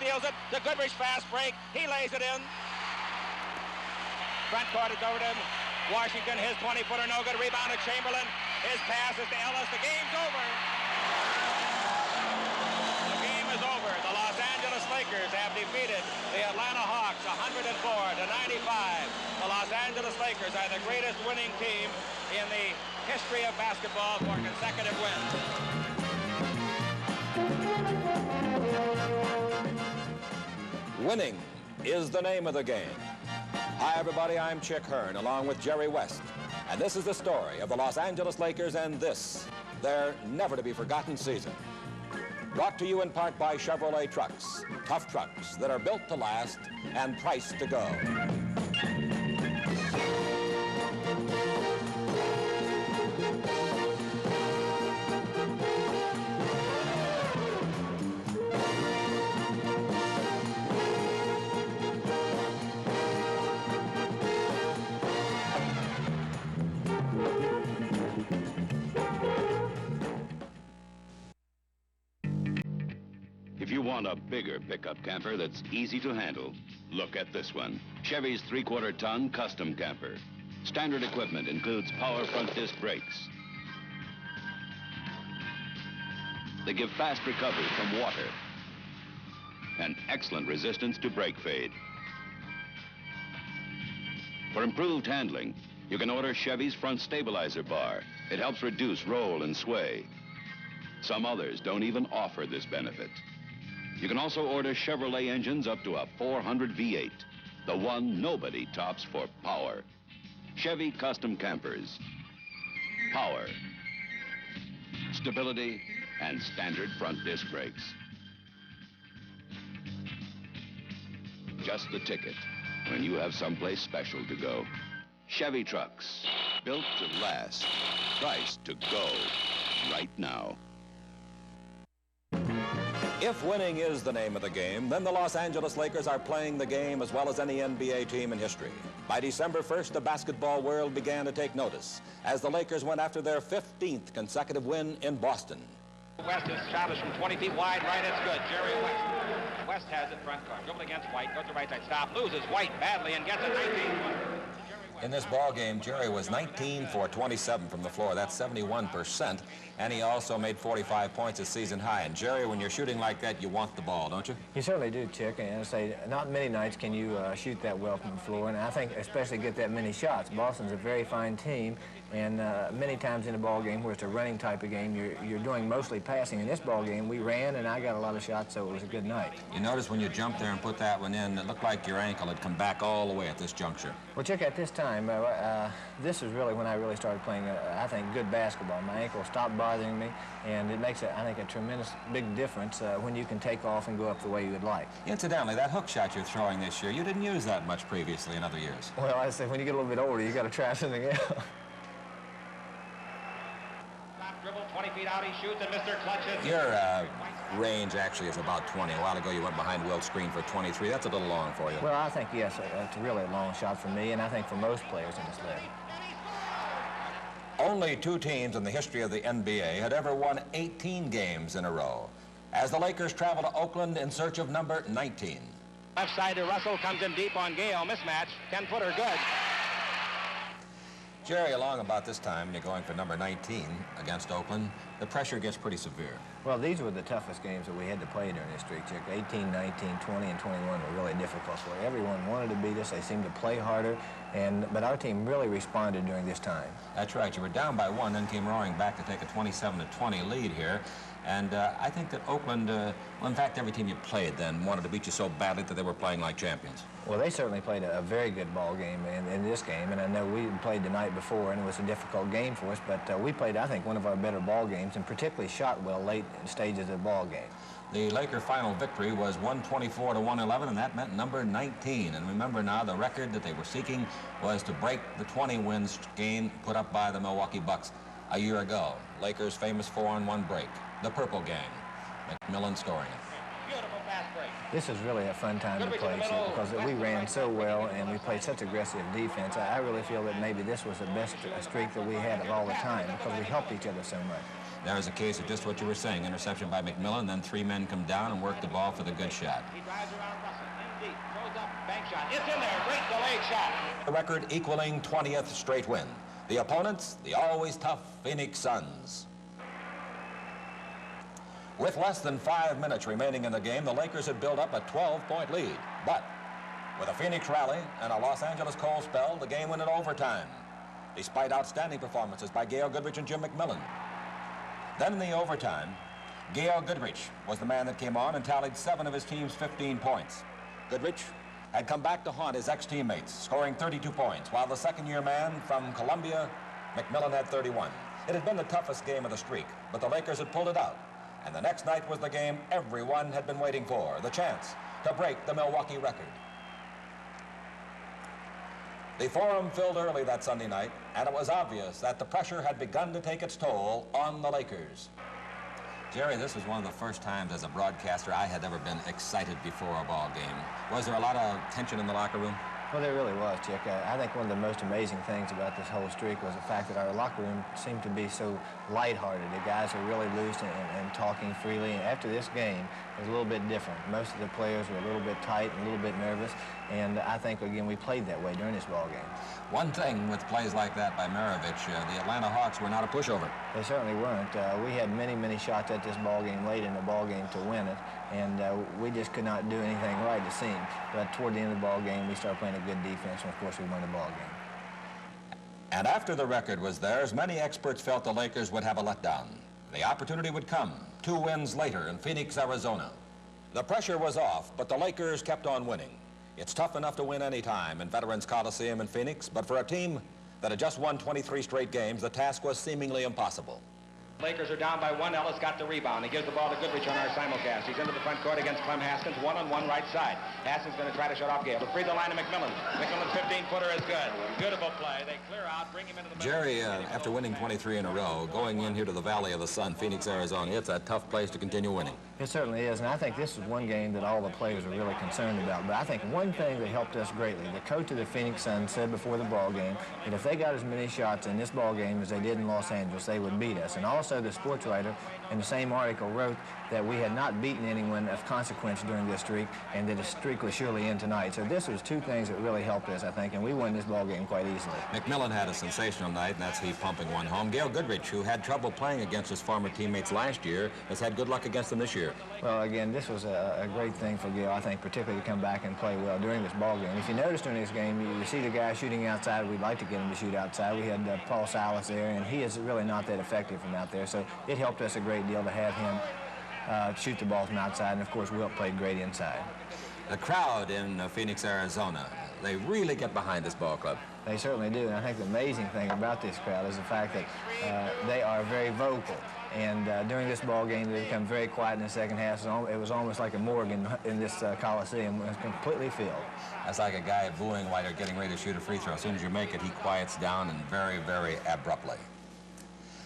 steals it. The Goodrich fast break. He lays it in. Front court is over to him. Washington, his 20-footer, no good. Rebound to Chamberlain. His pass is to Ellis. The game's over. The game is over. The Los Angeles Lakers have defeated the Atlanta Hawks 104-95. The Los Angeles Lakers are the greatest winning team in the history of basketball for consecutive wins. Winning is the name of the game. Hi, everybody, I'm Chick Hearn, along with Jerry West. And this is the story of the Los Angeles Lakers and this, their never-to-be-forgotten season. Brought to you in part by Chevrolet trucks, tough trucks that are built to last and priced to go. If you want a bigger pickup camper that's easy to handle, look at this one. Chevy's 3/4-ton custom camper. Standard equipment includes power front disc brakes. They give fast recovery from water and excellent resistance to brake fade. For improved handling, you can order Chevy's front stabilizer bar. It helps reduce roll and sway. Some others don't even offer this benefit. You can also order Chevrolet engines up to a 400 V8, the one nobody tops for power. Chevy Custom Campers. Power, stability, and standard front disc brakes. Just the ticket when you have someplace special to go. Chevy trucks, built to last, priced to go right now. If winning is the name of the game, then the Los Angeles Lakers are playing the game as well as any NBA team in history. By December 1st, the basketball world began to take notice as the Lakers went after their 15th consecutive win in Boston. West, his shot is from 20 feet wide, right, it's good. Jerry West. West has it front court. Dribble against White, goes to right side, stop, loses White badly and gets a 19-footer. In this ball game, Jerry was 19 for 27 from the floor. That's 71%. And he also made 45 points a season high. And Jerry, when you're shooting like that, you want the ball, don't you? You certainly do, Chick. And I say, not many nights can you shoot that well from the floor. And I think especially get that many shots. Boston's a very fine team. And many times in a ball game where it's a running type of game, you're doing mostly passing. In this ball game, we ran, and I got a lot of shots, so it was a good night. You notice when you jumped there and put that one in, it looked like your ankle had come back all the way at this juncture. Well, Chick, at this time, this is really when I really started playing, I think, good basketball. My ankle stopped bothering me, and it makes, I think, a tremendous big difference when you can take off and go up the way you would like. Incidentally, that hook shot you're throwing this year, you didn't use that much previously in other years. Well, I say when you get a little bit older, you got to try something else. Dribble, 20 feet out, he shoots, and Mr. Clutches. Your range actually is about 20. A while ago, you went behind Wilt's screen for 23. That's a little long for you. Well, I think, yes, it's really a long shot for me, and I think for most players in this league. Only two teams in the history of the NBA had ever won 18 games in a row, as the Lakers travel to Oakland in search of number 19. Left side to Russell, comes in deep on Gale, mismatch, 10-footer, good. Jerry, along about this time, you're going for number 19 against Oakland. The pressure gets pretty severe. Well, these were the toughest games that we had to play during this streak, Chick. 18, 19, 20, and 21 were really difficult for you. Everyone wanted to beat us. They seemed to play harder, but our team really responded during this time. That's right. You were down by one, then came roaring back to take a 27-20 lead here. And I think that Oakland, well, in fact, every team you played then wanted to beat you so badly that they were playing like champions. Well, they certainly played a very good ball game in this game, and I know we played the night before, and it was a difficult game for us, but we played, I think, one of our better ball games, and particularly shot well late stages of the ball game. The Laker final victory was 124-111, and that meant number 19. And remember now, the record that they were seeking was to break the 20-wins game put up by the Milwaukee Bucks a year ago. Lakers' famous 4-on-1 break. The Purple Gang. McMillan scoring it. Beautiful fast break. This is really a fun time to play, Chick, because we ran so well and we played such aggressive defense. I really feel that maybe this was the best streak that we had of all the time because we helped each other so much. There's a case of just what you were saying. Interception by McMillan, then 3 men come down and work the ball for the good shot. He drives around Russell, in deep, throws up, bank shot. It's in there, great delayed shot. The record equaling 20th straight win. The opponents, the always tough Phoenix Suns. With less than 5 minutes remaining in the game, the Lakers had built up a 12-point lead. But with a Phoenix rally and a Los Angeles cold spell, the game went in overtime, despite outstanding performances by Gail Goodrich and Jim McMillan. Then in the overtime, Gail Goodrich was the man that came on and tallied 7 of his team's 15 points. Goodrich had come back to haunt his ex-teammates, scoring 32 points, while the second-year man from Columbia, McMillan, had 31. It had been the toughest game of the streak, but the Lakers had pulled it out. And the next night was the game everyone had been waiting for, the chance to break the Milwaukee record. The Forum filled early that Sunday night, and it was obvious that the pressure had begun to take its toll on the Lakers. Jerry, this was one of the first times as a broadcaster I had ever been excited before a ball game. Was there a lot of tension in the locker room? Well, there really was, Chick. I think one of the most amazing things about this whole streak was the fact that our locker room seemed to be so lighthearted. The guys were really loose and talking freely. And after this game, it was a little bit different. Most of the players were a little bit tight and a little bit nervous. And I think, again, we played that way during this ball game. One thing with plays like that by Maravich, the Atlanta Hawks were not a pushover. They certainly weren't. We had many, many shots at this ball game late in the ball game to win it, and we just could not do anything right, it seemed. But toward the end of the ball game, we started playing a good defense, and of course, we won the ball game. And after the record was theirs, many experts felt the Lakers would have a letdown. The opportunity would come 2 wins later in Phoenix, Arizona. The pressure was off, but the Lakers kept on winning. It's tough enough to win any time in Veterans Coliseum in Phoenix, but for a team that had just won 23 straight games, the task was seemingly impossible. Lakers are down by 1. Ellis got the rebound. He gives the ball to Goodrich on our simulcast. He's into the front court against Clem Haskins, 1-on-1 right side. Haskins going to try to shut off Gale. To free the line of McMillan. McMillan's 15-footer is good. Beautiful play. They clear out, bring him into the middle. Jerry, after winning 23 in a row, going in here to the Valley of the Sun, Phoenix, Arizona, it's a tough place to continue winning. It certainly is, and I think this is one game that all the players are really concerned about. But I think one thing that helped us greatly, the coach of the Phoenix Suns said before the ball game that if they got as many shots in this ball game as they did in Los Angeles, they would beat us. And also the sports writer in the same article wrote that we had not beaten anyone of consequence during this streak, and that the streak was surely in tonight. So this was 2 things that really helped us, I think, and we won this ball game quite easily. McMillan had a sensational night, and that's he pumping one home. Gail Goodrich, who had trouble playing against his former teammates last year, has had good luck against them this year. Well, again, this was a great thing for Gail, I think, particularly to come back and play well during this ball game. If you notice during this game, you see the guy shooting outside. We'd like to get him to shoot outside. We had Paul Silas there, and he is really not that effective from out there. So it helped us a great deal to have him shoot the ball from outside, and of course Wilt played great inside. The crowd in Phoenix, Arizona, they really get behind this ball club. They certainly do, and I think the amazing thing about this crowd is the fact that they are very vocal. And during this ball game, they become very quiet in the second half. It was almost like a morgue in this Coliseum. It was completely filled. That's like a guy booing while you're getting ready to shoot a free throw. As soon as you make it, he quiets down and very, very abruptly.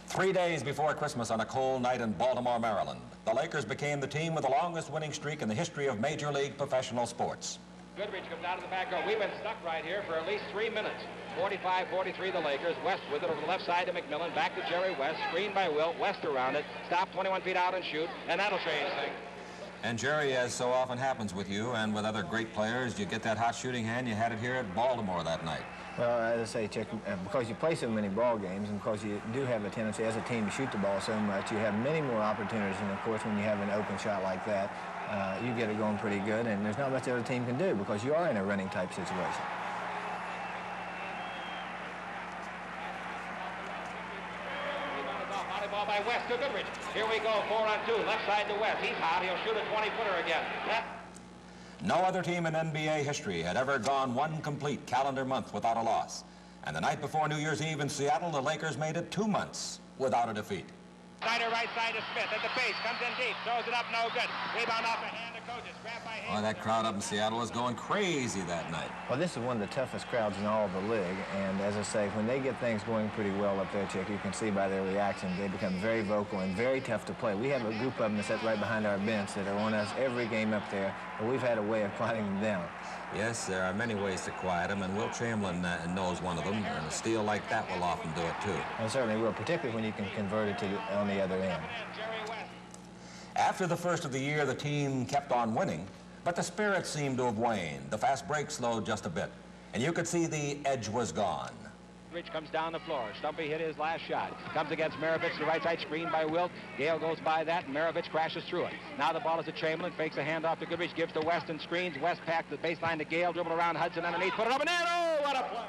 3 days before Christmas on a cold night in Baltimore, Maryland, the Lakers became the team with the longest winning streak in the history of Major League professional sports. Goodrich comes out of the back door. We've been stuck right here for at least 3 minutes. 45-43 the Lakers. West with it over the left side to McMillan. Back to Jerry West. Screen by Wilt. West around it. Stop 21 feet out and shoot. And that'll change things. And Jerry, as so often happens with you and with other great players, you get that hot shooting hand. You had it here at Baltimore that night. Well, as I say, Chick, because you play so many ball games and because you do have a tendency as a team to shoot the ball so much, you have many more opportunities. And, of course, when you have an open shot like that, you get it going pretty good, and there's not much the other team can do because you are in a running type situation. Ball by West to Goodrich. Here we go, 4-on-2, left side to West. He's hot. He'll shoot a 20-footer again. No other team in NBA history had ever gone 1 complete calendar month without a loss. And the night before New Year's Eve in Seattle, the Lakers made it 2 months without a defeat. Snyder right side to Smith at the base, comes in deep, throws it up, no good. Rebound off the hand of Kogis, grabbed by Hayes. Oh, that crowd up in Seattle was going crazy that night. Well, this is one of the toughest crowds in all of the league, and as I say, when they get things going pretty well up there, Chick, you can see by their reaction, they become very vocal and very tough to play. We have a group of them that sit right behind our bench that are on us every game up there, and we've had a way of quieting them down. Yes, there are many ways to quiet them, and Wilt Chamberlain knows one of them, and a steal like that will often do it, too. And certainly will, particularly when you can convert it to on on the other end. After the first of the year, the team kept on winning, but the spirit seemed to have waned. The fast break slowed just a bit, and you could see the edge was gone. Rich comes down the floor. Stumpy hit his last shot. Comes against Maravich, the right side screen by Wilt. Gale goes by that, and Maravich crashes through it. Now the ball is to Chamberlain. Fakes a handoff to Goodrich. Gives to West and screens. West packed the baseline to Gale. Dribble around Hudson underneath. Put it up and in. Oh, what a play!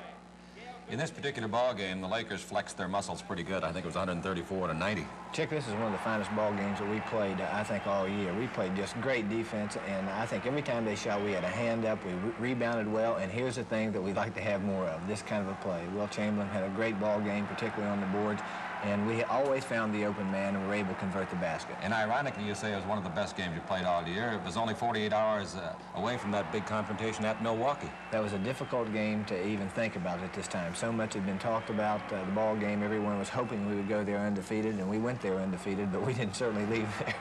In this particular ball game, the Lakers flexed their muscles pretty good. I think it was 134-90. Chick, this is one of the finest ball games that we played, I think, all year. We played just great defense, and I think every time they shot, we had a hand up, we rebounded well, and here's the thing that we'd like to have more of, this kind of a play. Wilt Chamberlain had a great ball game, particularly on the boards, and we always found the open man and were able to convert the basket. And ironically, you say it was one of the best games you played all year. It was only 48 hours away from that big confrontation at Milwaukee. That was a difficult game to even think about at this time. So much had been talked about the ball game. Everyone was hoping we would go there undefeated, and we went there undefeated, but we didn't certainly leave there.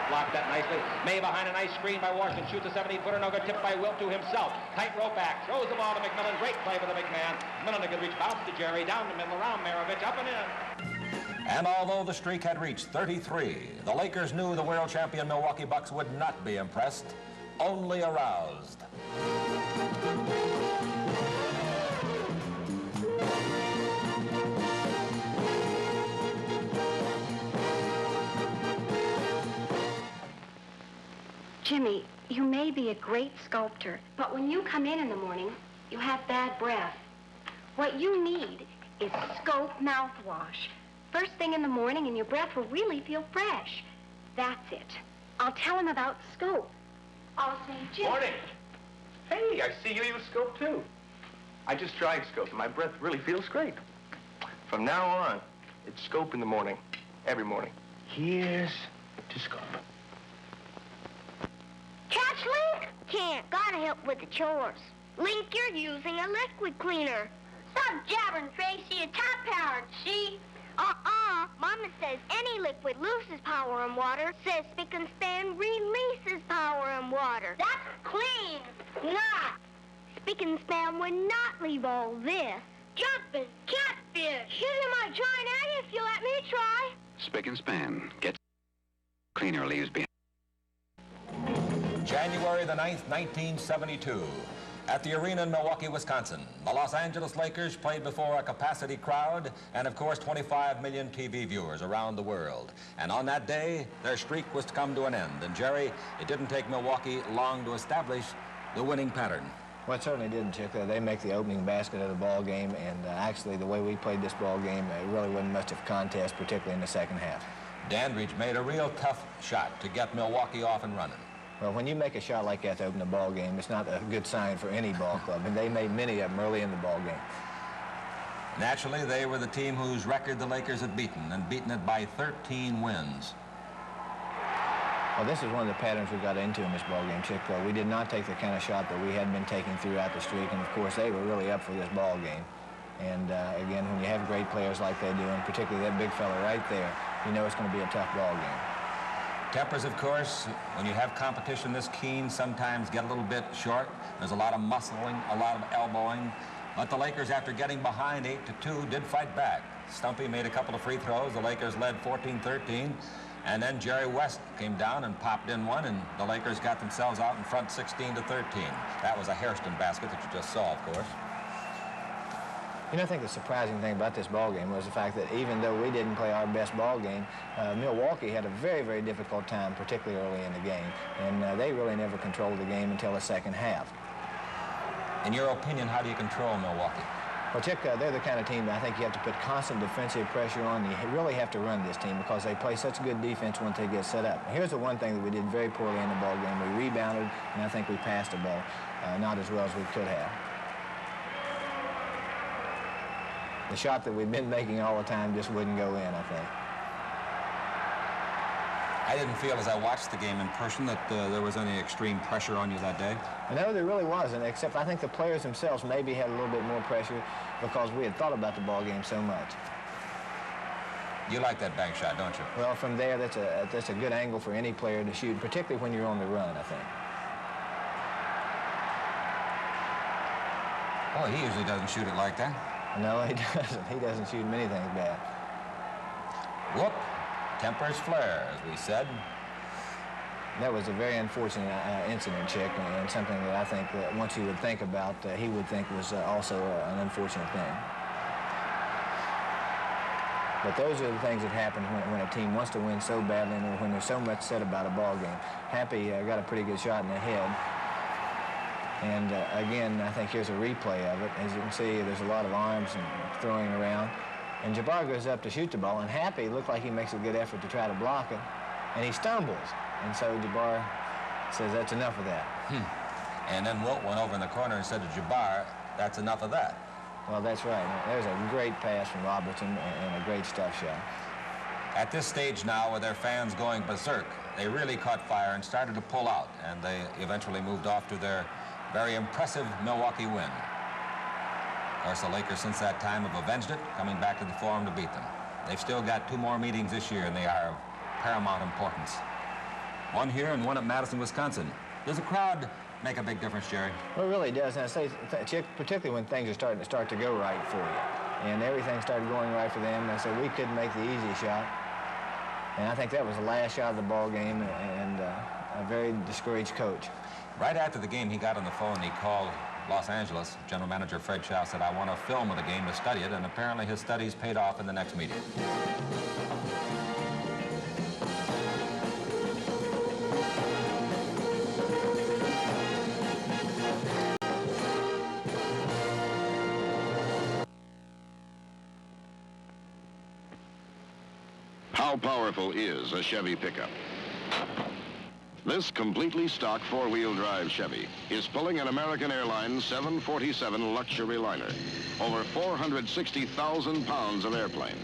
Blocked that nicely. May behind a nice screen by Washington. Shoots a 17-footer. No good. Tipped by Wilt to himself. Tight rope back. Throws the ball to McMillan. Great play by the big man. McMillan could reach. Bounce to Jerry. Down the middle. Around Maravich. Up and in. And although the streak had reached 33, the Lakers knew the world champion Milwaukee Bucks would not be impressed, only aroused. Jimmy, you may be a great sculptor, but when you come in the morning, you have bad breath. What you need is Scope mouthwash. First thing in the morning, and your breath will really feel fresh. That's it. I'll tell him about Scope. I'll say, Jim. Morning. Hey, I see you use Scope, too. I just tried Scope, and my breath really feels great. From now on, it's Scope in the morning, every morning. Here's to Scope. Catch Link! Can't. Gotta help with the chores. Link, you're using a liquid cleaner. Stop jabbering, Tracy. It's top-powered, see? Mama says any liquid loses power in water. Says Spick and Span releases power in water. That's clean. Not. Spick and Span would not leave all this. Jumping catfish. You might try an egg if you let me try. Spick and Span. Get cleaner leaves behind. January the 9th, 1972. At the arena in Milwaukee, Wisconsin, the Los Angeles Lakers played before a capacity crowd and, of course, 25 million TV viewers around the world. And on that day, their streak was to come to an end. And, Jerry, it didn't take Milwaukee long to establish the winning pattern. Well, it certainly didn't, Chick. They make the opening basket of the ball game, and actually the way we played this ball game, it really wasn't much of a contest, particularly in the second half. Dandridge made a real tough shot to get Milwaukee off and running. Well, when you make a shot like that to open a ball game, it's not a good sign for any ball club, and they made many of them early in the ball game. Naturally, they were the team whose record the Lakers had beaten, and beaten it by 13 wins. Well, this is one of the patterns we got into in this ball game, Chick. We did not take the kind of shot that we had been taking throughout the streak, and of course, they were really up for this ball game. And again, when you have great players like they do, and particularly that big fella right there, you know it's going to be a tough ball game. Tempers, of course, when you have competition this keen, sometimes get a little bit short. There's a lot of muscling, a lot of elbowing. But the Lakers, after getting behind 8-2, did fight back. Stumpy made a couple of free throws. The Lakers led 14-13. And then Jerry West came down and popped in one, and the Lakers got themselves out in front 16-13. That was a Hairston basket that you just saw, of course. You know, I think the surprising thing about this ball game was the fact that even though we didn't play our best ball game, Milwaukee had a very, very difficult time, particularly early in the game, and they really never controlled the game until the second half. In your opinion, how do you control Milwaukee? Well, Chick, they're the kind of team that I think you have to put constant defensive pressure on. You really have to run this team because they play such good defense once they get set up. Here's the one thing that we did very poorly in the ball game. We rebounded, and I think we passed the ball not as well as we could have. The shot that we've been making all the time just wouldn't go in, I think. I didn't feel as I watched the game in person that there was any extreme pressure on you that day. No, there really wasn't, except I think the players themselves maybe had a little bit more pressure because we had thought about the ball game so much. You like that bank shot, don't you? Well, from there, that's a good angle for any player to shoot, particularly when you're on the run, I think. Oh, he usually doesn't shoot it like that. No, he doesn't. He doesn't shoot many things bad. Whoop. Tempers flare, as we said. That was a very unfortunate incident, Chick, and something that I think that once you would think about, he would think was also an unfortunate thing. But those are the things that happen when a team wants to win so badly and when there's so much said about a ball game. Happy got a pretty good shot in the head. And again, I think here's a replay of it. As you can see, there's a lot of arms and throwing around. And Jabbar goes up to shoot the ball, and Happy looked like he makes a good effort to try to block it, and he stumbles. And so Jabbar says, that's enough of that. And then Wilt went over in the corner and said to Jabbar, that's enough of that. Well, that's right. There's a great pass from Robertson and a great stuff shot. At this stage now, with their fans going berserk, they really caught fire and started to pull out, and they eventually moved off to their very impressive Milwaukee win. Of course, the Lakers since that time have avenged it, coming back to the Forum to beat them. They've still got 2 more meetings this year, and they are of paramount importance. One here and one at Madison, Wisconsin. Does the crowd make a big difference, Jerry? Well, it really does. And I say, Chick, particularly when things are starting to go right for you. And everything started going right for them. And I said, we couldn't make the easy shot. And I think that was the last shot of the ball game, and a very discouraged coach. Right after the game, he got on the phone and he called Los Angeles. General Manager Fred Shaw said, I want a film of the game to study it, and apparently his studies paid off in the next meeting. How powerful is a Chevy pickup? This completely stock four-wheel drive Chevy is pulling an American Airlines 747 luxury liner, over 460,000 pounds of airplane.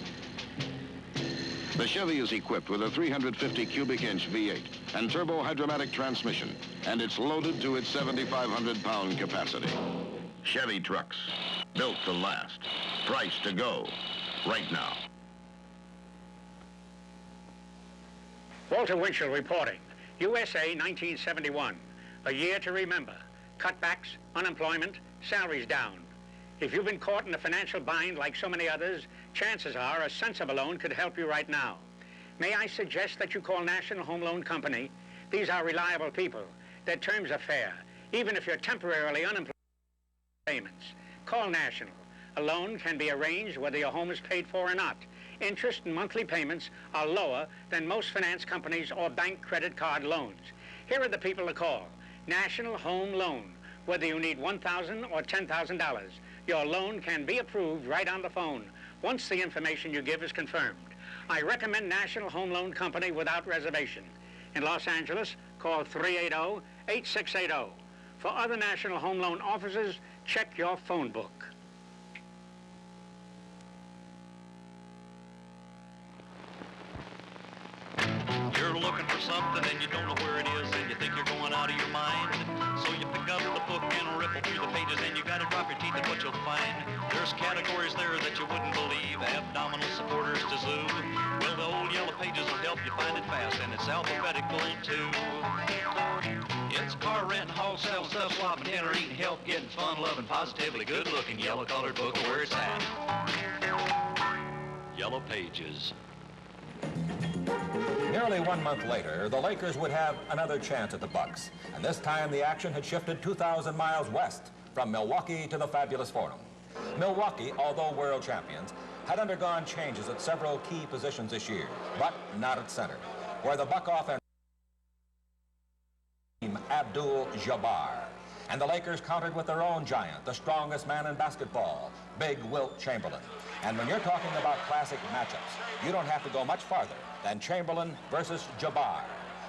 The Chevy is equipped with a 350 cubic inch V8 and turbo hydromatic transmission, and it's loaded to its 7,500 pound capacity. Chevy trucks, built to last, priced to go, right now. Walter Winchell reporting. USA 1971, a year to remember. Cutbacks, unemployment, salaries down. If you've been caught in a financial bind like so many others, chances are a sensible loan could help you right now. May I suggest that you call National Home Loan Company? These are reliable people. Their terms are fair, even if you're temporarily unemployed. Payments. Call National. A loan can be arranged whether your home is paid for or not. Interest and monthly payments are lower than most finance companies or bank credit card loans. Here are the people to call. National Home Loan. Whether you need $1,000 or $10,000, your loan can be approved right on the phone once the information you give is confirmed. I recommend National Home Loan Company without reservation. In Los Angeles, call 380-8680. For other National Home Loan offices, check your phone book. You're looking for something and you don't know where it is, and you think you're going out of your mind. So you pick up the book and ripple through the pages, and you gotta drop your teeth at what you'll find. There's categories there that you wouldn't believe. Abdominal supporters to zoo. Well, the old yellow pages will help you find it fast, and it's alphabetical too. It's car rent, haul, sell, stuff, swap, and dinner, eating, health, getting fun, loving, positively good-looking, yellow-colored book where it's at. Yellow Pages. Nearly 1 month later, the Lakers would have another chance at the Bucks, and this time the action had shifted 2,000 miles west from Milwaukee to the fabulous Forum. Milwaukee, although world champions, had undergone changes at several key positions this year, but not at center, where the Buck offense Abdul-Jabbar. And the Lakers countered with their own giant, the strongest man in basketball, Big Wilt Chamberlain. And when you're talking about classic matchups, you don't have to go much farther than Chamberlain versus Jabbar.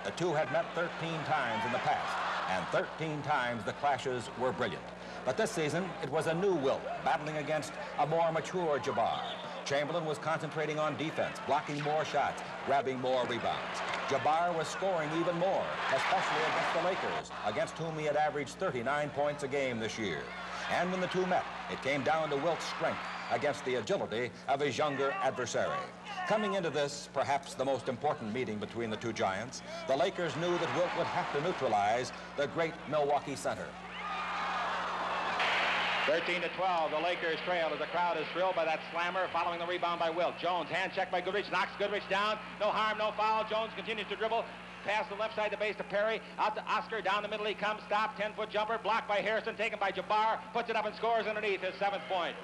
The two had met 13 times in the past, and 13 times the clashes were brilliant. But this season, it was a new Wilt battling against a more mature Jabbar. Chamberlain was concentrating on defense, blocking more shots, grabbing more rebounds. Jabbar was scoring even more, especially against the Lakers, against whom he had averaged 39 points a game this year. And when the two met, it came down to Wilt's strength against the agility of his younger adversary. Coming into this, perhaps the most important meeting between the two giants, the Lakers knew that Wilt would have to neutralize the great Milwaukee center. 13-12, the Lakers trail as the crowd is thrilled by that slammer following the rebound by Wilt. Jones, hand check by Goodrich, knocks Goodrich down. No harm, no foul. Jones continues to dribble. Pass the left side of the base to Perry. Out to Oscar. Down the middle he comes. Stop. 10-foot jumper. Blocked by Harrison. Taken by Jabbar. Puts it up and scores underneath his 7th point.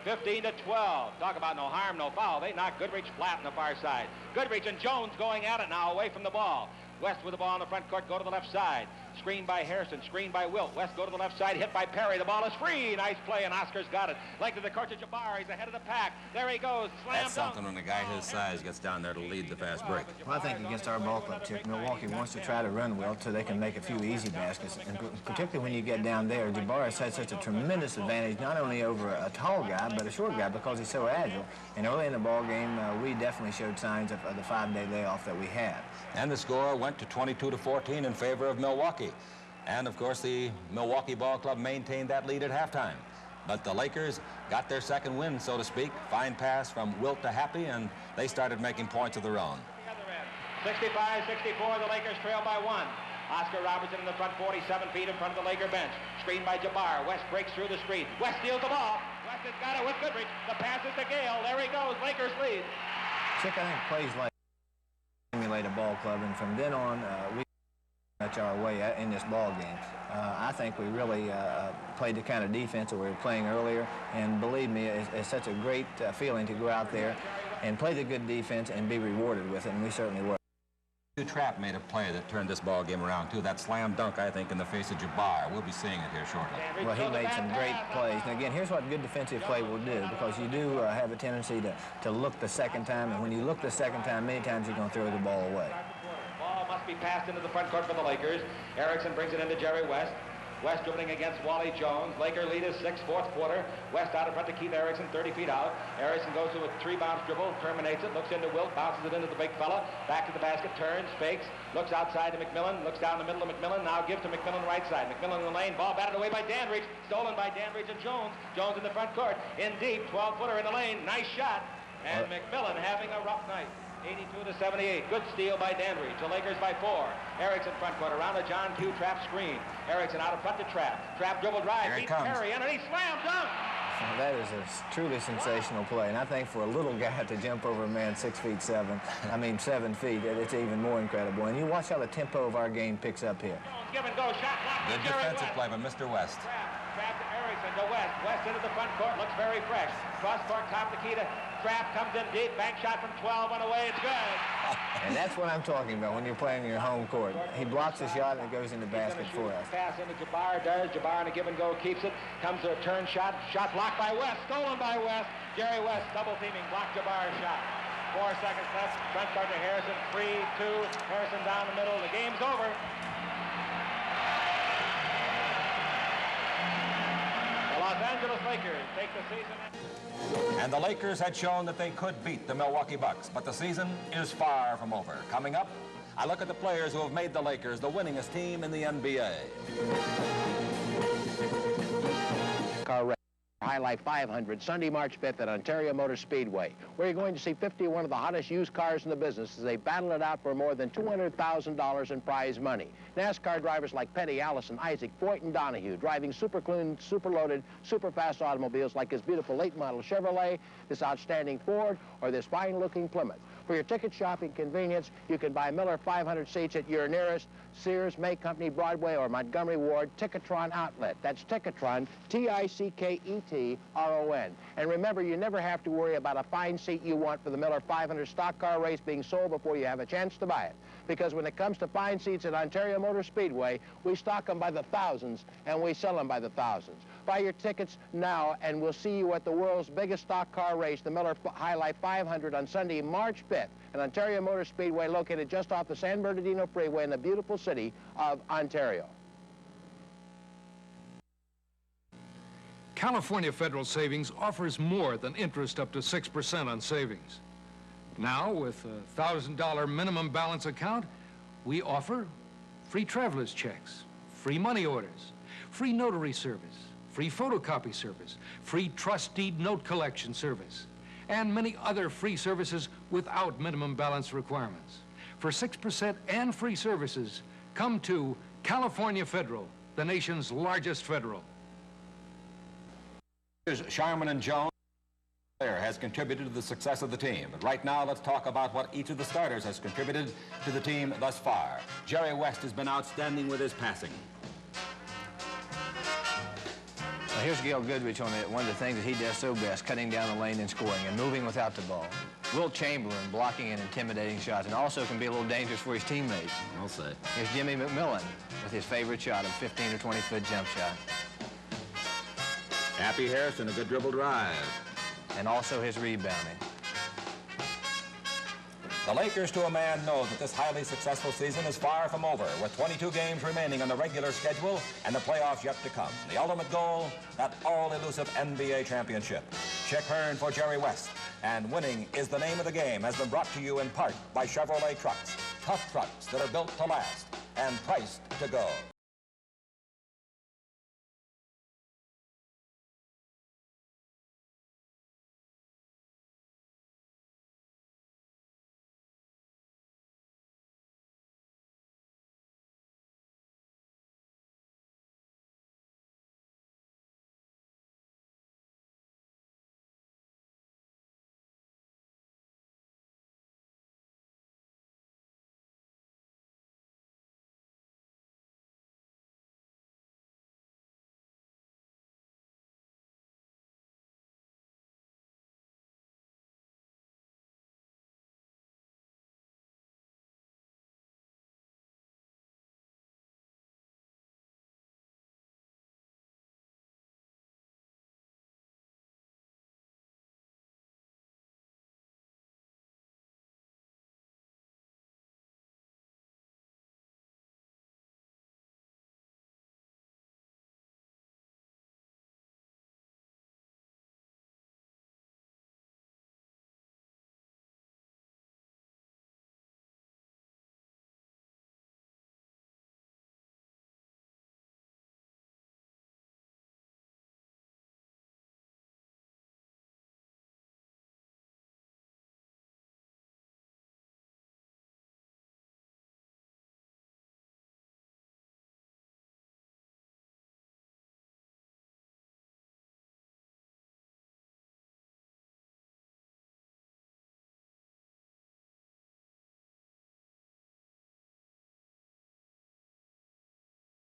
15-12. Talk about no harm, no foul. They knock Goodrich flat on the far side. Goodrich and Jones going at it now away from the ball. West with the ball in the front court, go to the left side. Screen by Harrison, screen by Wilt. West go to the left side, hit by Perry. The ball is free. Nice play, and Oscar's got it. Length of the court to Jabbar. He's ahead of the pack. There he goes. Slam That's something when a guy his size gets down there to lead the fast break. Well, I think against our ball club, Chick, Milwaukee wants to try to run well so they can make a few easy baskets. And particularly when you get down there, Jabbar has had such a tremendous advantage, not only over a tall guy, but a short guy because he's so agile. And early in the ball game, we definitely showed signs of the 5-day layoff that we had. And the score went to 22-14 in favor of Milwaukee. And, of course, the Milwaukee Ball Club maintained that lead at halftime. But the Lakers got their second win, so to speak. Fine pass from Wilt to Happy, and they started making points of their own. 65-64, the Lakers trail by 1. Oscar Robertson in the front, 47 feet in front of the Laker bench. Screen by Jabbar. West breaks through the screen. West steals the ball. West has got it with Goodrich. The pass is to Gale. There he goes. Lakers lead. Chick, I think plays like emulate a ball club, and from then on, we much our way in this ball game. I think we really played the kind of defense that we were playing earlier, and believe me, it's such a great feeling to go out there and play the good defense and be rewarded with it, and we certainly were. Trapp made a play that turned this ball game around, too. That slam dunk, I think, in the face of Jabbar. We'll be seeing it here shortly. Well, he made some great plays. And again, here's what good defensive play will do, because you do have a tendency to look the second time, and when you look the second time, many times you're going to throw the ball away. Ball must be passed into the front court for the Lakers. Erickson brings it into Jerry West. West dribbling against Wally Jones. Laker lead is 6, 4th quarter. West out in front to Keith Erickson, 30 feet out. Erickson goes to a 3-bounce dribble, terminates it, looks into Wilt, bounces it into the big fella. Back to the basket, turns, fakes, looks outside to McMillan, looks down the middle of McMillan, now gives to McMillan right side. McMillan in the lane, ball batted away by Dandridge, stolen by Dandridge and Jones. Jones in the front court, in deep, 12-footer in the lane, nice shot. And McMillan having a rough night. 82-78. Good steal by Dandridge. The Lakers by 4. Erickson front court around the John Q. Trapp screen. Erickson out in front to Trapp. Trapp dribble drive. Beats Perry underneath. Slam dunk. That is a truly sensational play, and I think for a little guy to jump over a man 6'7", I mean 7 feet, it's even more incredible. And you watch how the tempo of our game picks up here. Give and go shot blocked. Good defensive play by Mr. West. Trapp to Erickson to West. West into the front court. Looks very fresh. Cross court top to Keita. Trapp comes in deep, bank shot from 12 on the way, it's good. And that's what I'm talking about when you're playing your home court. He blocks the shot and it goes in the basket for us. Pass into Jabbar, does. Jabbar in a give and go keeps it. Comes to a turn shot, shot blocked by West, stolen by West. Jerry West double teaming, blocked Jabbar's shot. 4 seconds left, front court to Harrison, 3-2, Harrison down the middle, the game's over. The Los Angeles Lakers take the season. And the Lakers had shown that they could beat the Milwaukee Bucks, but the season is far from over. Coming up, I look at the players who have made the Lakers the winningest team in the NBA. Car race. Highlight 500, Sunday, March 5th at Ontario Motor Speedway, where you're going to see 51 of the hottest used cars in the business as they battle it out for more than $200,000 in prize money. NASCAR drivers like Petty, Allison, Isaac, Foyt, and Donahue driving super clean, super loaded, super fast automobiles like this beautiful late model Chevrolet, this outstanding Ford, or this fine-looking Plymouth. For your ticket shopping convenience, you can buy Miller 500 seats at your nearest Sears, May Company, Broadway, or Montgomery Ward Ticketron outlet. That's Ticketron, Ticketron. And remember, you never have to worry about a fine seat you want for the Miller 500 stock car race being sold before you have a chance to buy it. Because when it comes to fine seats at Ontario Motor Speedway, we stock them by the thousands, and we sell them by the thousands. Buy your tickets now, and we'll see you at the world's biggest stock car race, the Miller High Life 500, on Sunday, March 5th, at Ontario Motor Speedway, located just off the San Bernardino Freeway in the beautiful city of Ontario. California Federal Savings offers more than interest up to 6% on savings. Now, with a $1,000 minimum balance account, we offer free traveler's checks, free money orders, free notary service, free photocopy service, free trust deed note collection service, and many other free services without minimum balance requirements. For 6% and free services, come to California Federal, the nation's largest federal. Here's Sharman and Jones. Has contributed to the success of the team. But right now, let's talk about what each of the starters has contributed to the team thus far. Jerry West has been outstanding with his passing. Well, here's Gil Goodrich on one of the things that he does so best, cutting down the lane and scoring and moving without the ball. Wilt Chamberlain blocking and intimidating shots, and also can be a little dangerous for his teammates. I'll say. Here's Jimmy McMillan with his favorite shot, a 15 or 20-foot jump shot. Happy Harrison, a good dribble drive. And also his rebounding. The Lakers, to a man, know that this highly successful season is far from over, with 22 games remaining on the regular schedule and the playoffs yet to come. The ultimate goal, that all-elusive NBA championship. Chick Hearn for Jerry West. And winning is the name of the game has been brought to you in part by Chevrolet trucks. Tough trucks that are built to last and priced to go.